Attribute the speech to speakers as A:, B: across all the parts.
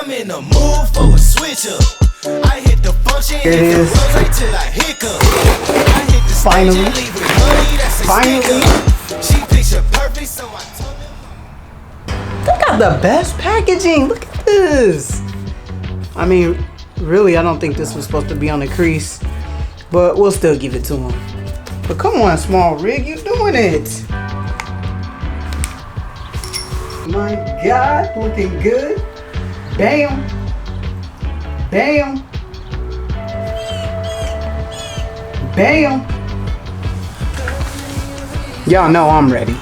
A: I'm in the mood for a switch up. I hit the function, hit the rose till I hiccup. I hit the stage and leave with money, that's a sticker. She picture perfect, so I told her.
B: They got the best packaging. Look at this. I mean, really, I don't think this was supposed to be on the crease, but we'll still give it to him. But come on, small rig, you doing it. My God, looking good. Bam. Bam. Bam. Y'all know I'm ready.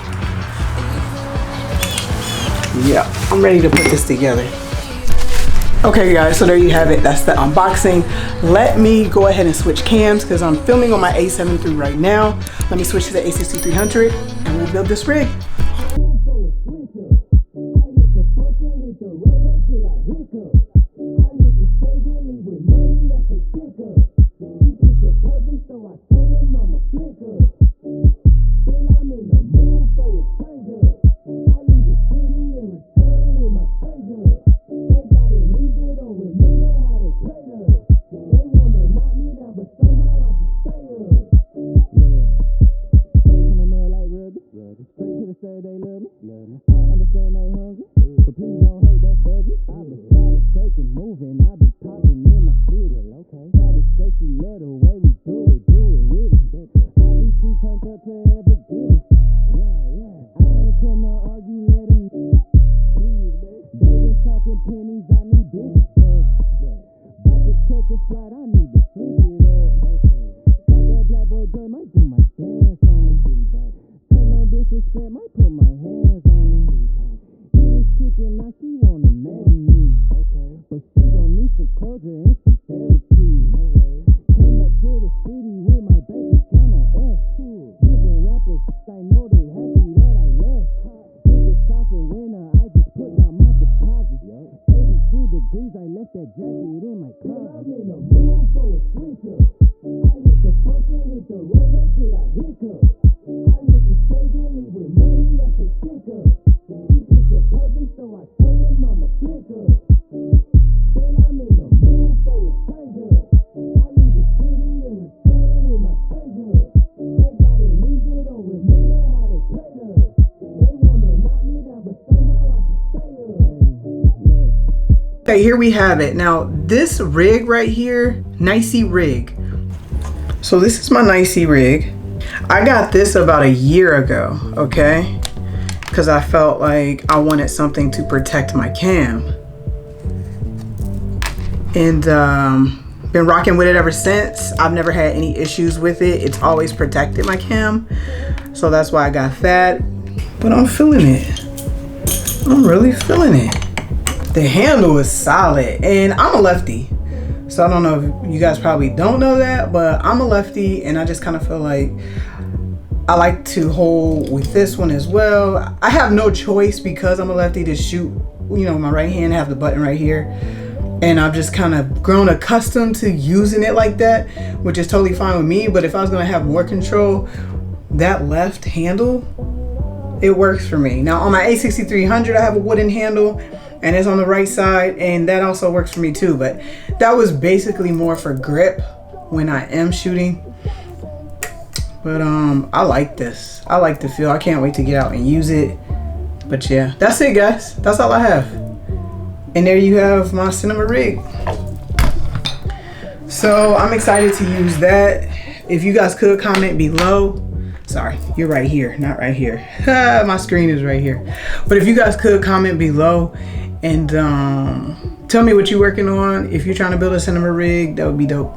B: Yeah, I'm ready to put this together. Okay guys, so there you have it. That's the unboxing. Let me go ahead and switch cams because I'm filming on my A7 III right now. Let me switch to the A6300 and we'll build this rig. Okay, here we have it. Now this rig right here, A7iii rig. So this is my A7iii rig. I got this about a year ago, okay? Because I felt like I wanted something to protect my cam. And been rocking with it ever since. I've never had any issues with it. It's always protected my cam. So that's why I got that. But I'm feeling it. I'm really feeling it. The handle is solid, and I'm a lefty, so I don't know if you guys probably don't know that, but I'm a lefty, and I just kind of feel like I like to hold with this one as well. I have no choice because I'm a lefty to shoot, you know, my right hand, have the button right here, and I've just kind of grown accustomed to using it like that, which is totally fine with me. But if I was gonna have more control, that left handle, it works for me. Now on my A6300, I have a wooden handle, and it's on the right side, and that also works for me too. But that was basically more for grip when I am shooting. But I like this. I like the feel. I can't wait to get out and use it. But yeah, that's it guys. That's all I have. And there you have my cinema rig. So I'm excited to use that. If you guys could comment below. Sorry, you're right here, not right here. My screen is right here. But if you guys could comment below and tell me what you're working on. If you're trying to build a cinema rig, that would be dope.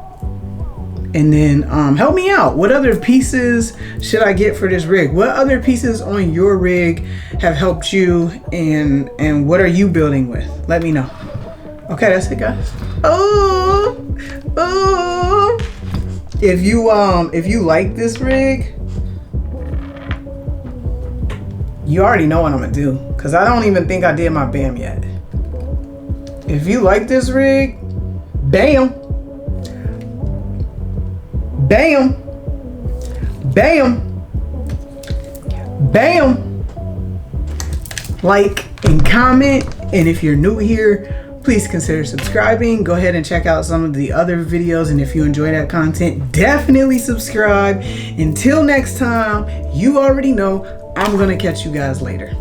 B: And then help me out. What other pieces should I get for this rig? What other pieces on your rig have helped you, and what are you building with? Let me know. Okay, that's it guys. Oh, if you like this rig, you already know what I'm gonna do, because I don't even think I did my BAM yet. If you like this rig, bam, bam, bam, bam. Like and comment. And if you're new here, please consider subscribing. Go ahead and check out some of the other videos, and if you enjoy that content, definitely subscribe. Until next time, you already know, I'm gonna catch you guys later.